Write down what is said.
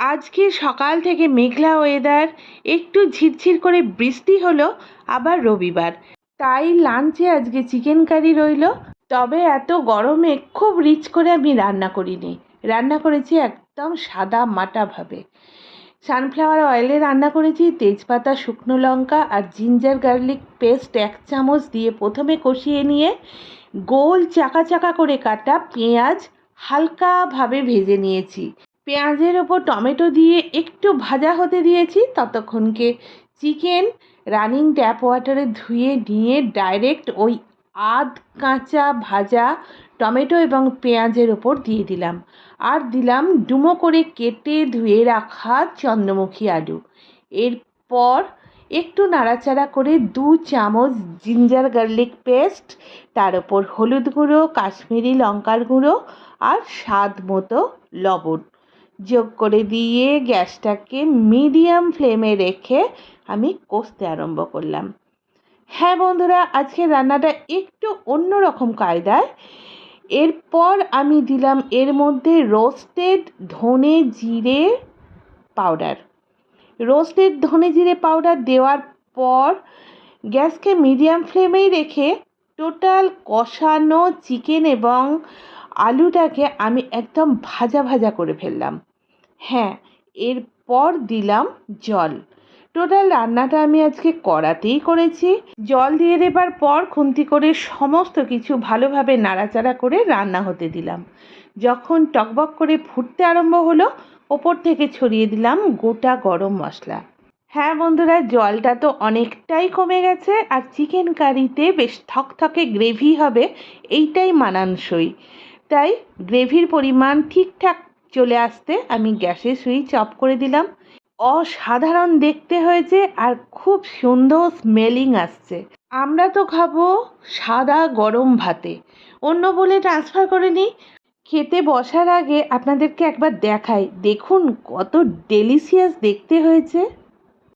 আজকে সকাল থেকে মেঘলা ওয়েদার, একটু ঝিরঝির করে বৃষ্টি হলো, আবার রবিবার, তাই লাঞ্চে আজকে চিকেন কারি রইল। তবে এত গরমে খুব রিচ করে আমি রান্না করিনি, রান্না করেছি একদম সাদা মাটাভাবে। সানফ্লাওয়ার অয়েলে রান্না করেছি। তেজপাতা, শুকনো লঙ্কা আর জিঞ্জার গার্লিক পেস্ট 1 চামচ দিয়ে প্রথমে কষিয়ে নিয়ে গোল চাকা চাকা করে কাটা পেঁয়াজ হালকাভাবে ভেজে নিয়েছি। পেঁয়াজের ওপর টমেটো দিয়ে একটু ভাজা হতে দিয়েছি। ততক্ষণকে চিকেন রানিং ট্যাপ ওয়াটারে ধুয়ে নিয়ে ডাইরেক্ট ওই আধ কাঁচা ভাজা টমেটো এবং পেঁয়াজের ওপর দিয়ে দিলাম। আর দিলাম ডুমো করে কেটে ধুয়ে রাখা চন্দ্রমুখী আলু। এরপর একটু নাড়াচাড়া করে 2 চামচ জিঞ্জার গার্লিক পেস্ট, তার ওপর হলুদ গুঁড়ো, কাশ্মীরি লঙ্কার গুঁড়ো আর স্বাদ মতো লবণ যোগ করে দিয়ে গ্যাসটাকে মিডিয়াম ফ্লেমে রেখে আমি কষতে আরম্ভ করলাম। হ্যাঁ বন্ধুরা, আজকে রান্নাটা একটু অন্যরকম কায়দায়। এরপর আমি দিলাম এর মধ্যে রোস্টেড ধনে জিরে পাউডার। রোস্টেড ধনে জিরে পাউডার দেওয়ার পর গ্যাসকে মিডিয়াম ফ্লেমেই রেখে টোটাল কষানো চিকেন এবং আলুটাকে আমি একদম ভাজা ভাজা করে ফেললাম। হ্যাঁ, এরপর দিলাম জল। টোটাল রান্নাটা আমি আজকে কড়াতেই করেছি। জল দিয়ে দেবার পর খুন্তি করে সমস্ত কিছু ভালোভাবে নাড়াচাড়া করে রান্না হতে দিলাম। যখন টকবক করে ফুটতে আরম্ভ হলো, ওপর থেকে ছড়িয়ে দিলাম গোটা গরম মশলা। হ্যাঁ বন্ধুরা, জলটা তো অনেকটাই কমে গেছে, আর চিকেন কারিতে বেশ থকথকে গ্রেভি হবে, এইটাই মানানসই। তাই গ্রেভির পরিমাণ ঠিকঠাক চলে আসতে আমি গ্যাসের সুইচ অফ করে দিলাম। অসাধারণ দেখতে হয়েছে আর খুব সুন্দর স্মেলিং আসছে। আমরা তো খাবো সাদা গরম ভাতে, অন্য বলে ট্রান্সফার করে নিই। খেতে বসার আগে আপনাদেরকে একবার দেখাই, দেখুন কত ডেলিশিয়াস দেখতে হয়েছে।